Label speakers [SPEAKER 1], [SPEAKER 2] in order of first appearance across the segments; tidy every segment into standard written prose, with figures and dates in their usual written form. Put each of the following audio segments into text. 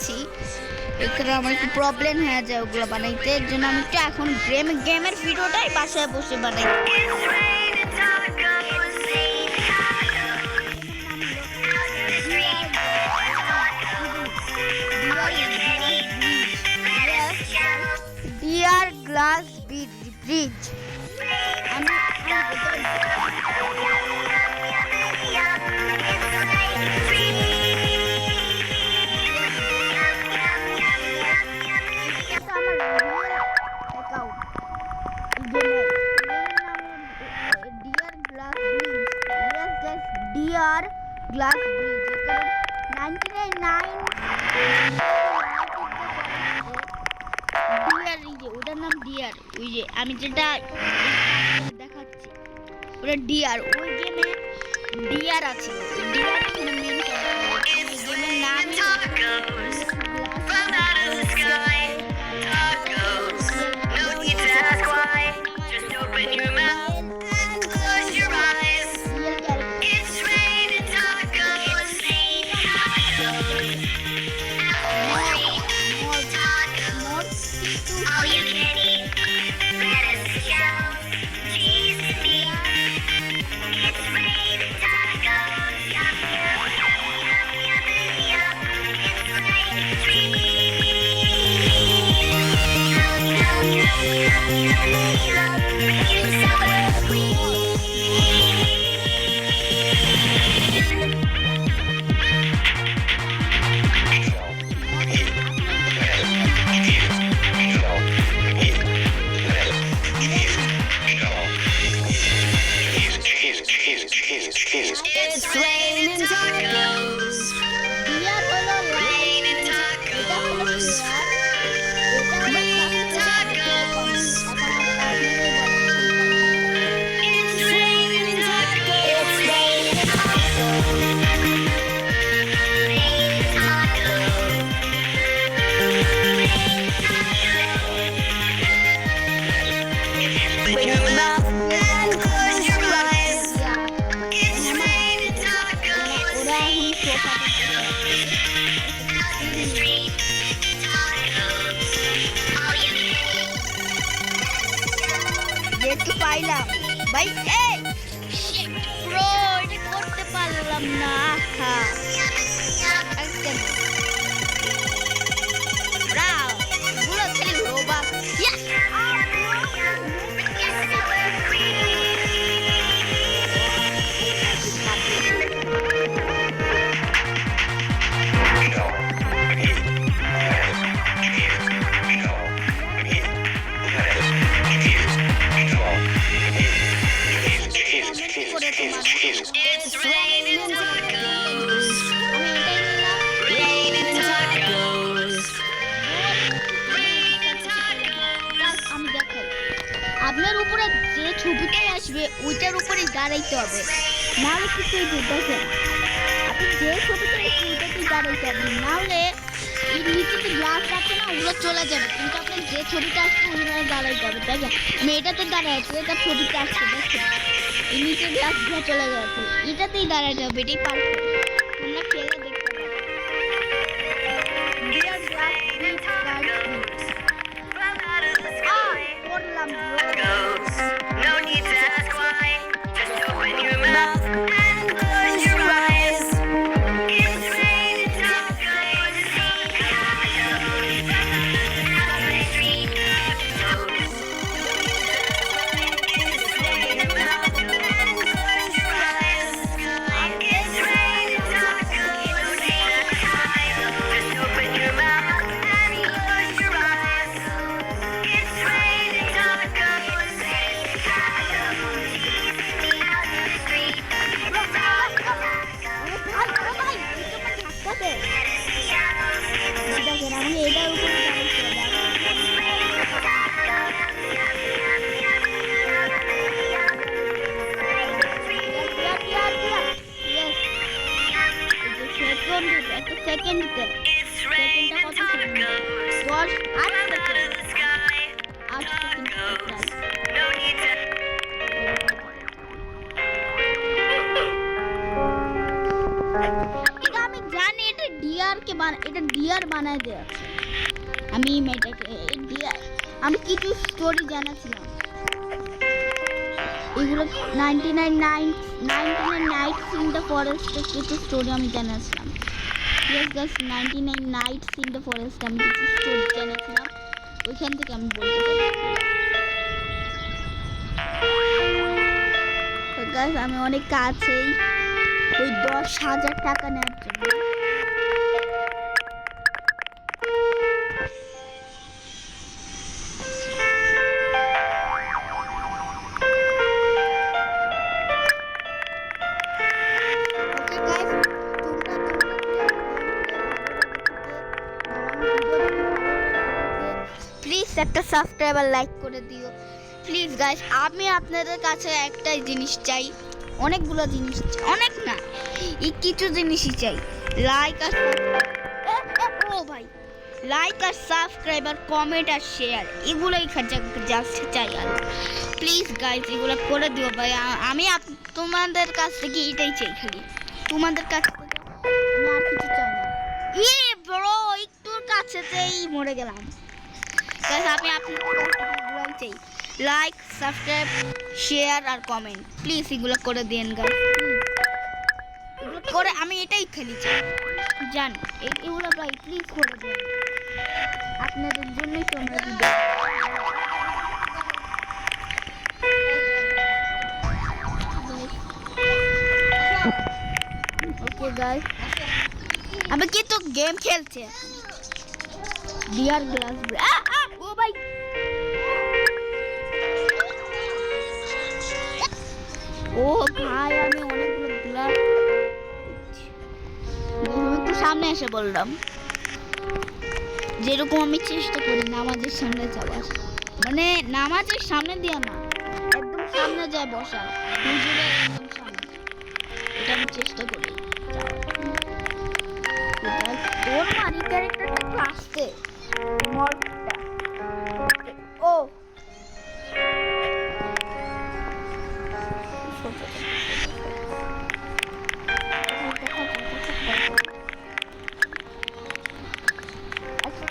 [SPEAKER 1] বানাচ্ছি, এখানে আমার একটু প্রবলেম হয়ে যায় ওগুলো বানাইতে, এর জন্য আমি একটু এখন গেমের ভিডিওটাই বাসায় বসে বানাই। ডিয়ার গ্লাস ব্রিজ আমি ডিয়ার গ্লাস ব্রিজ এখানে 99 ডিয়ার, এই যে ওটার নাম ডিয়ার, ওই যে আমি যেটা দেখাচ্ছি ওটা ডিয়ার, ওই গেমে ডিয়ার আছে, ডিয়ার এখানে মেন গেমের নাম
[SPEAKER 2] It's raining tacos.
[SPEAKER 1] ডিয়ার হলো
[SPEAKER 2] Raining tacos. Raining tacos. It's raining tacos. It's raining tacos. Open your mouth and close your eyes. It's raining tacos.
[SPEAKER 1] ওরা এখন সোফা দেখতে পাইলাম ভাই, এই ব্রো এটা করতে পারলাম না, আহা একদম ব্রাও গুলো খেলি রোবা yes
[SPEAKER 2] It's raining tacos. Raining tacos. Raining tacos.
[SPEAKER 1] আমি দেখাই, আপনার উপরে যে ছবিটাই আসবে ওইটার উপরে দাঁড়াইতে হবে, নাহলে কিছু দেখেন আপনি যে ছবিটা আসবে ওইটাতেই দাঁড়াইতে হবে, নাহলে এই নিচে যে গ্লাস আছে না ওগুলো চলে যাবে, কিন্তু আপনার যে ছবিটা আসবে ওইখানে দাঁড়াইতে হবে। দেখেন আমি এটাতে দাঁড়াই আছি, এটা ছবিটা আসছে দেখছেন এই নিচে গ্লাস দিয়ে চলে যাচ্ছে, এটাতেই দাঁড়াইতে হবে, এটাই পারফেক্ট, তোমরা খেলে দেখতে পারো। ডিয়ার গ্লাস ব্রিজ করলাম
[SPEAKER 2] Tacos. No need to ask why. Just open your mouth and close your eyes. It's raining tacos.
[SPEAKER 1] Second দিতে
[SPEAKER 2] It's raining tacos.
[SPEAKER 1] 10 8
[SPEAKER 2] From out
[SPEAKER 1] second
[SPEAKER 2] of the sky.
[SPEAKER 1] 8 second
[SPEAKER 2] Tacos. No need to.
[SPEAKER 1] এটা আমি জানি এটা deer কে বানা, এটা deer deer বানায় দেওয়া আছে। আমি মেয়েটাকে ডিয়ার আমি কিছু স্টোরি জানাছিলাম, এগুলো 99 নাইটস ইন দ্য ফরেস্টের কিছু স্টোরি আমি জানাছিলাম। Yes guys, 99 nights in the forest আমি কিছু স্টোরি জানাছিলাম, ওইখান থেকে আমি বলতে পারি। তো গাইস আমি অনেক কাছেই ওই 10,000 টাকা নেওয়ার জন্য। প্লিজ একটা সাবস্ক্রাইব আর লাইক করে দিও প্লিজ গাইস। আমি আপনাদের কাছে একটাই জিনিস চাই, অনেকগুলো জিনিস, অনেক না, এই কিছু জিনিসই চাই। লাইক আর ও ভাই, লাইক আর সাবস্ক্রাইব আর কমেন্ট আর শেয়ার, এগুলোই জাস্ট চাই। আর প্লিজ গাইস এগুলো করে দিও ভাই। আমি তোমাদের কাছ থেকে এটাই চাই, খালি তোমাদের কাছ থেকে আমি আর কিছু চাই না। ব্রো একটুর কাছেতেই মরে গেলাম গাইস। আমি আপনাদের কাছ থেকে এগুলোই চাই, লাইক সাবস্ক্রাইব শেয়ার আর কমেন্ট, প্লিজ এগুলো করে দিন গাইস। এগুলো করে আমি এটাই খালি চাই, জান এগুলো ভাই প্লিজ করে দিন, আপনাদের জন্যই তো আমরা ভিডিও। ওকে গাইস, আমি কিন্তু গেম খেলছি ডিয়ার গ্লাস। ও ভাই ও ভাই, আমি অনেকগুলো গ্লাস একটু সামনে এসে বললাম, যেরকম আমি চেষ্টা করি নামাজের সামনে যাওয়ার, মানে নামাজের সামনে দিয়া না, একদম সামনে যায় বসা, হুজুরের একদম সামনে, এটা আমি চেষ্টা করি তোর মারি ক্যারেক্টারটা তো আসছে মরটা। ও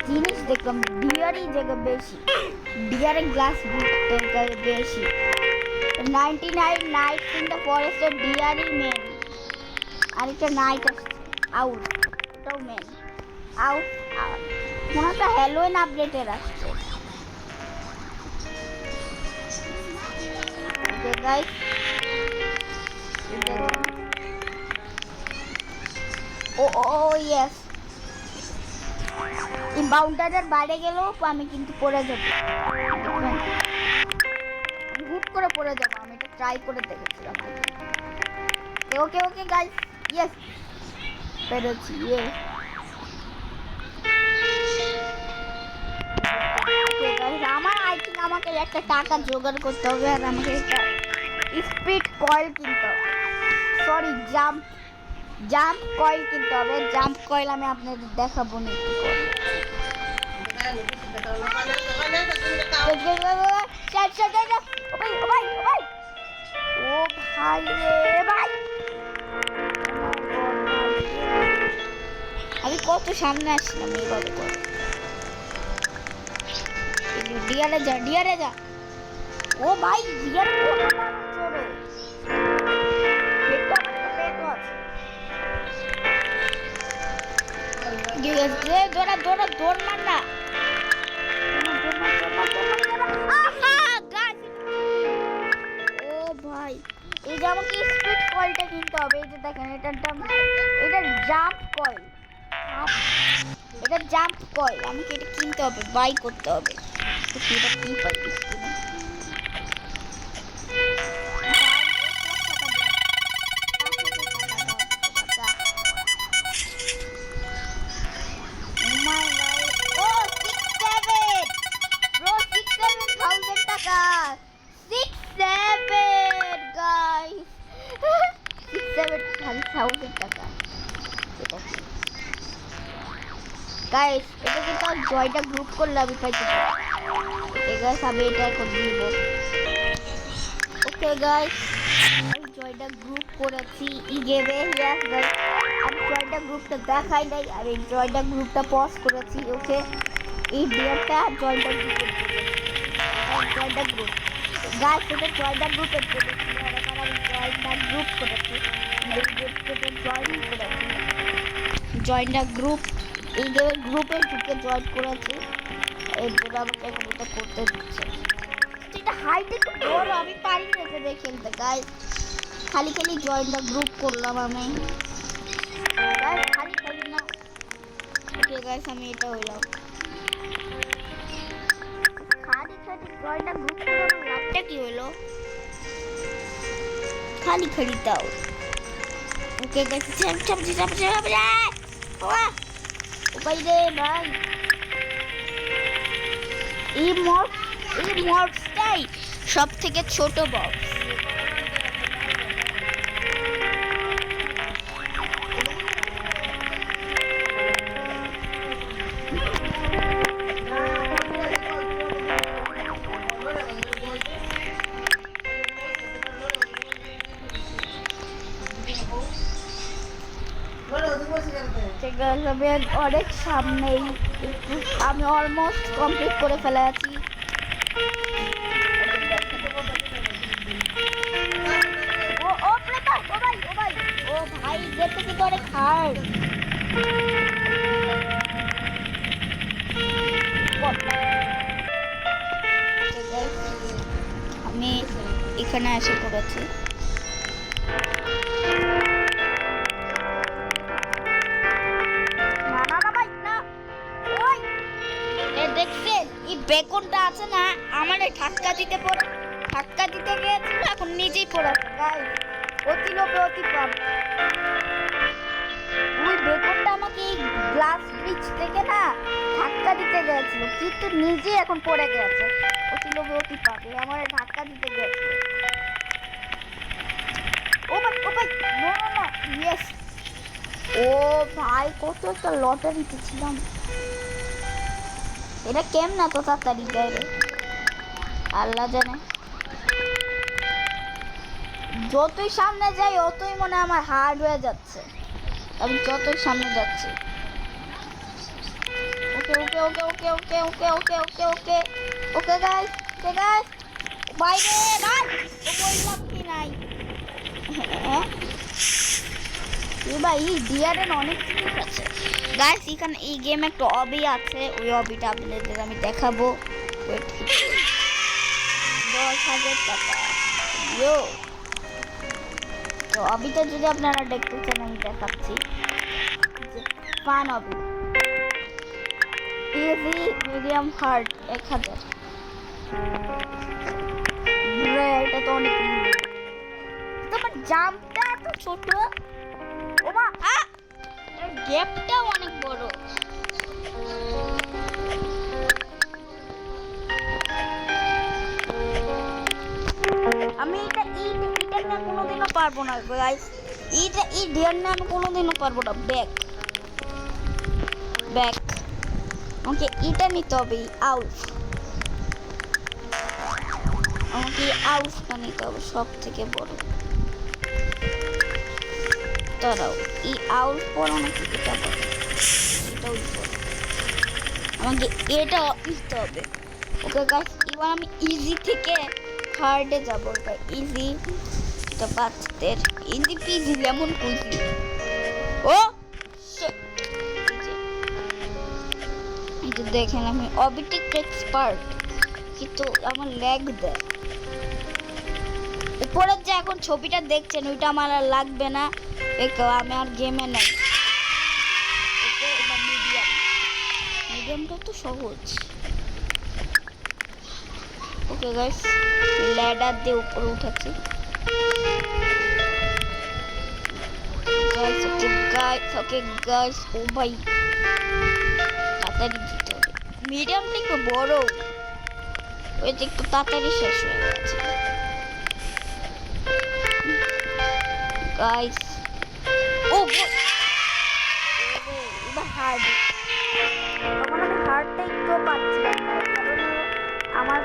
[SPEAKER 1] জিনিস দেখলাম ডিয়ারই জায়গা বেশি, ডিয়ারের গ্লাস বেশি। 99 নাইটস ইন দ্য ফরেস্টের ডিয়ারই মেন, আর একটা নাইট আসছে আউট, ওটাও মেন আউট। মনে হয় হ্যালোইন আপডেটের আসছে। গাইস ও ইয়েস, এই বাউন্ডারের বাইরে গেলেও আমি কিন্তু পড়ে যাবো, হুট করে পড়ে যাবো, আমি এটা ট্রাই করে দেখেছিলাম। ওকে ওকে গাইস, ইয়েস পেরেছি। আমার আই থিঙ্ক আমাকে একটা টাকা জোগাড় করতে হবে, আর আমাকে একটা স্পিড কয়েল কিনতে হবে, সরি জাম্প কয়েল কিনতে হবে। জাম্প কয়েল আমি আপনাদের দেখাবো না একটু করে। ও ভাই রে ভাই, আমি কত সামনে আসছিলাম এইভাবে করে। ডিয়ারে যা ও ভাই, ডিয়ারে দৌড় মার না। ও ভাই, এই যে আমাকে স্পিড কয়েলটা কিনতে হবে। এই যে দেখেন, এটা জাম্প কয়েল, এটা জাম্প কয়েল, আমাকে এটা কিনতে হবে, বাই করতে হবে। এটা কি পাই গাইস, এটা কিন্তু জয়টা গ্রুপ করলে আমি পাইতে পারি। ওকে গাইস, আমি এটা এখন দিব। ওকে গাইস, আমি জয়টা গ্রুপ করেছি ই গেমে। ইয়েস গাইস, আমি জয়টা গ্রুপটা দেখাই নাই, আমি জয়টা গ্রুপটা পজ করেছি। ওকে, এই ডিয়ারটা জয়টা গ্রুপ গাছ, এটা জয়টা গ্রুপের করেছি। আমি জয়টা গ্রুপ করেছি, এই গ্রুপটা জয়েন করেছি। জয়টা গ্রুপ, এই গ্রুপে ঢুকে জয়েন করেছি, এর জন্য আমাকে এখন এটা করতে দিচ্ছে। এটা হাইট একটু বড়, আমি পারি না এটা দিয়ে খেলতে গাইস। খালি খালি জয়েন দ্য গ্রুপ করলাম আমি গাইস, খালি না। ওকে গাইস, আমি এটা হইলাম খালি জয়েন দ্য গ্রুপ করলাম, লাভটা কি হলো? খালি দাও। ওকে গাইস, চাপ উপায় রে ভাই। এই মর্ফটাই সব থেকে ছোট বক্স। আমি অনেক সামনেই, আমি অলমোস্ট কমপ্লিট করে ফেলে আছি। ও ভাই, যেতে কিন্তু অনেক হার্ড। আমি এখানে এসে পড়েছি। দেখছেন এই বেকনটা আছে না, আমার ধাক্কা দিতে গিয়েছিল, এখন নিজেই পড়েছে গাইস। অতি লোভে অতি পাপ। ওই বেকনটা আমাকে এই গ্লাস ব্রিজ থেকে না ধাক্কা দিতে গিয়েছিল, কিন্তু নিজেই এখন পড়ে গেছে। অতি লোভে অতি পাপ, আমার ধাক্কা দিতে গিয়েছিল। ও ভাই না ইয়েস। ও ভাই, কত একটা লটারিতে ছিলাম। এটা কেমন না তো তাড়াতাড়ি যায় রে, আল্লাহ জানে। যতই সামনে যাই অতই মনে আমার হার্ড হয়ে যাচ্ছে, আমি যতই সামনে যাচ্ছি। ওকে ওকে ওকে ওকে ওকে ওকে ওকে ওকে ওকে ওকে গাইস, ওকে গাইস, বাইরে ভাই ও বললাম কি নাই। ভাই এই ডিয়ারের অনেক জিনিস আছে গাইস। এখানে এই গেমে একটা অবি আছে, ওই অবিটা আপনাদের আমি দেখাবো। 10,000 টাকা ইয়ো। তো অবিটা যদি আপনারা দেখতে চান আমি দেখাচ্ছি। ফান অবি, ইজি মিডিয়াম হার্ড 1000। এটা তো অনেক ইজি। তোমার জাম্পটা এত ছোট, ওমা এর গ্যাপটা অনেক বড়। আমি এটা না কোনোদিনও পারবো না গাইস। এই ডিয়ার না আমি কোনোদিনও পারবো না। ব্যাক আমাকে এটা নিতে হবে। আমাকে আউফটা নিতে হবে, সব থেকে বড়। দাঁড়াও, এই আউল পড়ো নাকি এটা পড়ো? এটাও পড়ো, আমাকে এটা নিতে হবে। ওকে গাইস, এবার আমি ইজি থেকে হার্ডে যাবো। ইজি এটা বাচ্চাদের, ইজি পিজি লেমন কুলফি। ও এটা দেখেন, আমি অবিটিক এক্সপার্ট, কিন্তু আমার ল্যাগ দেয়। উপরের যে এখন ছবিটা দেখছেন ওইটা আমার আর লাগবে না, আমি আর গেমে নাই। মিডিয়ামটা তো সহজ। ওকে গাইস, ল্যাডার দিয়ে উপরে উঠেছি গাইস। ওকে গাইস, ও ভাই তাড়াতাড়ি দিতে হবে। মিডিয়ামটা একটু বড়, ওই যে একটু তাড়াতাড়ি শেষ হয়ে গেছে গাইস। ও এবার হার্ড, তখন আমি হার্ডটা একটু পাচ্ছিলাম না, কারণ আমার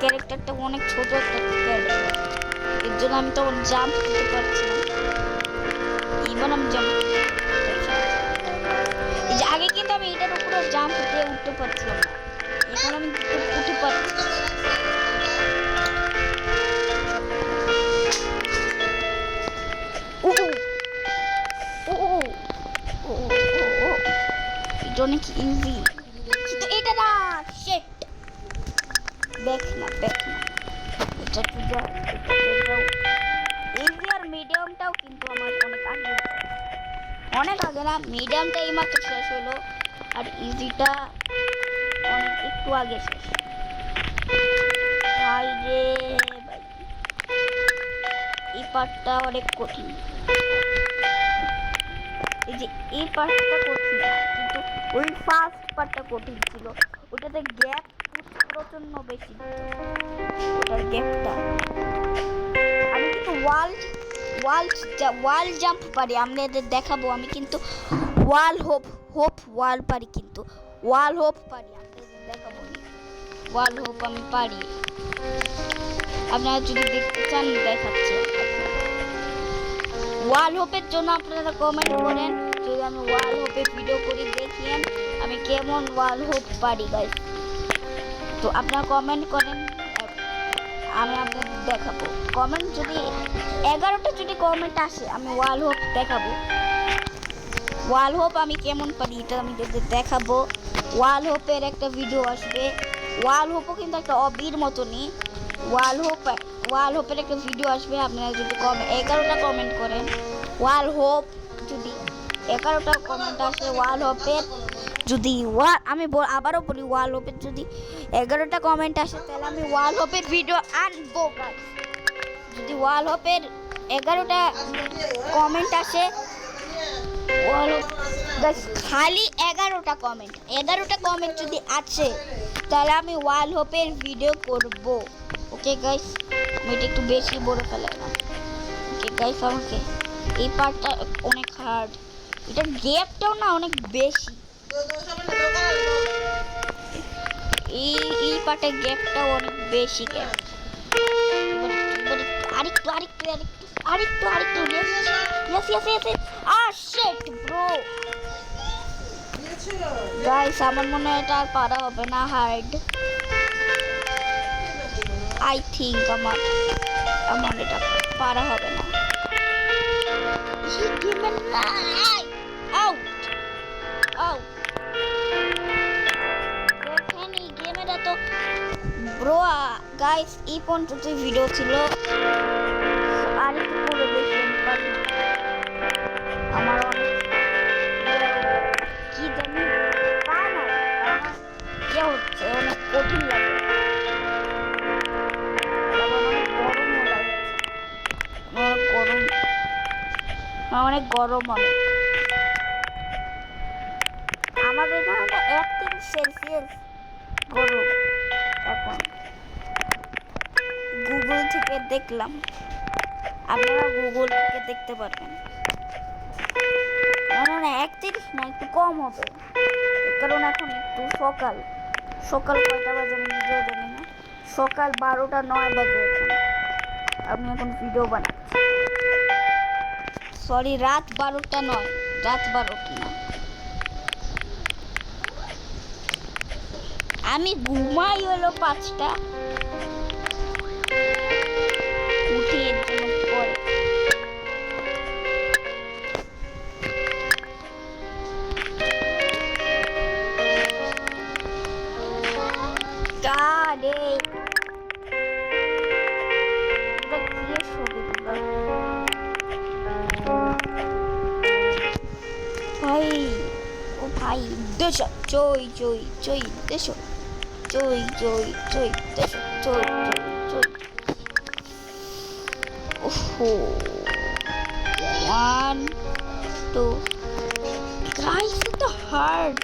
[SPEAKER 1] ক্যারেক্টারটা অনেক ছোট একটা ক্যারেক্টার। এর জন্য আমি তখন জাম্প দিতে পারছি না। এবার আমি জাম্প এই যে আগে কিন্তু আমি এটার উপরে জাম্প দিয়ে উঠতে পারছিলাম না, এখন আমি উঠে পারছি। এটা অনেক ইজি, কিন্তু এটা না শিট। দেখ না এটা তো যা ইজি আর মিডিয়ামটাও কিন্তু আমার অনেক আগে না, মিডিয়ামটা এইমাত্র শেষ হলো আর ইজিটা অনেক একটু আগে শেষ। ভাই রে ভাই, এই পার্টটা অনেক কঠিন। এই যে এই পার্টটা কঠিন না, কিন্তু ওই ফার্স্ট পার্টটা কঠিন ছিল। ওটাতে গ্যাপ প্রচন্ড বেশি, ওটার গ্যাপটা। আমি কিন্তু ওয়াল জাম্প পারি, আপনাদের দেখাবো। আমি কিন্তু ওয়াল পারি, কিন্তু ওয়াল হোপ পারি, আপনাদের দেখাবো। ওয়াল হোপ আমি পারি, আপনারা যদি দেখতে চান দেখাচ্ছি। ওয়াল হোপের জন্য আপনারা কমেন্ট করেন, যদি আমি ওয়াল হোপের ভিডিও করি দেখিয়েন আমি কেমন ওয়াল হোপ পারি গাইস। তো আপনারা কমেন্ট করেন, আমি আপনাদের দেখাবো। কমেন্ট যদি 11টা যদি কমেন্ট আসে আমি ওয়াল হোপ দেখাবো। ওয়াল হোপ আমি কেমন পারি এটা আমি দেখাবো। ওয়াল হোপের একটা ভিডিও আসবে। ওয়াল হোপও কিন্তু একটা অবির মতনই। ওয়াল হোপের একটা ভিডিও আসবে। আপনারা যদি 11টা কমেন্ট করেন, ওয়াল হোপ যদি 11টা কমেন্ট আসে ওয়াল হোপের, যদি আমি আবারও বলি ওয়াল হোপের যদি 11টা কমেন্ট আসে তাহলে আমি ওয়াল হোপের ভিডিও আনবো গাইস। যদি ওয়াল হোপের 11টা কমেন্ট আসে, ওয়াল হোপ গাইস খালি 11টা কমেন্ট যদি আছে তাহলে আমি ওয়াল হোপের ভিডিও করব। ওকে গাইস, আমি এটা একটু বেশি বড় ফেলাইলাম। ওকে গাইস, আমাকে এই পার্টটা অনেক হার্ড, এটার গ্যাপটাও না অনেক বেশি। এই পার্টের গ্যাপটাও অনেক বেশি গ্যাপ। আরেকটু শিট ব্রো গাইস, আমার মনে হয় এটা আর পারা হবে না, হার্ড। আই থিঙ্ক আমার এটা পারা হবে না। ব্রো গাইস এই পর্যন্ত ভিডিও ছিল, আর একটু করে দেখুন। আমার অনেক কি জানি হচ্ছে, অনেক কঠিন লাগে, অনেক গরম অনেক। আমাদের এখানে 31 সেলসিয়াস গরম এখন। গুগল থেকে দেখলাম, আপনারা গুগল থেকে দেখতে পারবেন। না 31 না, একটু কম হবে, কারণ এখন একটু সকাল কয়টা বাজে আমি নিজেও জানি না। সকাল 12টা 9 বাজে এখন। আমি এখন ভিডিও বানাচ্ছি। সরি, রাত 12টা নয়, আমি ঘুমাই হলো 5টা, উঠি এর জন্য পরে। ভাই দেশো চই দেশো চই দেশো চই। ওহো 1 2 guys, it's hard.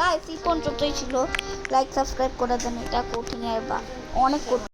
[SPEAKER 1] গাইস এই পর্যন্তই ছিল। লাইক সাবস্ক্রাইব করে দেন, এটা কঠিন বা অনেক কঠিন।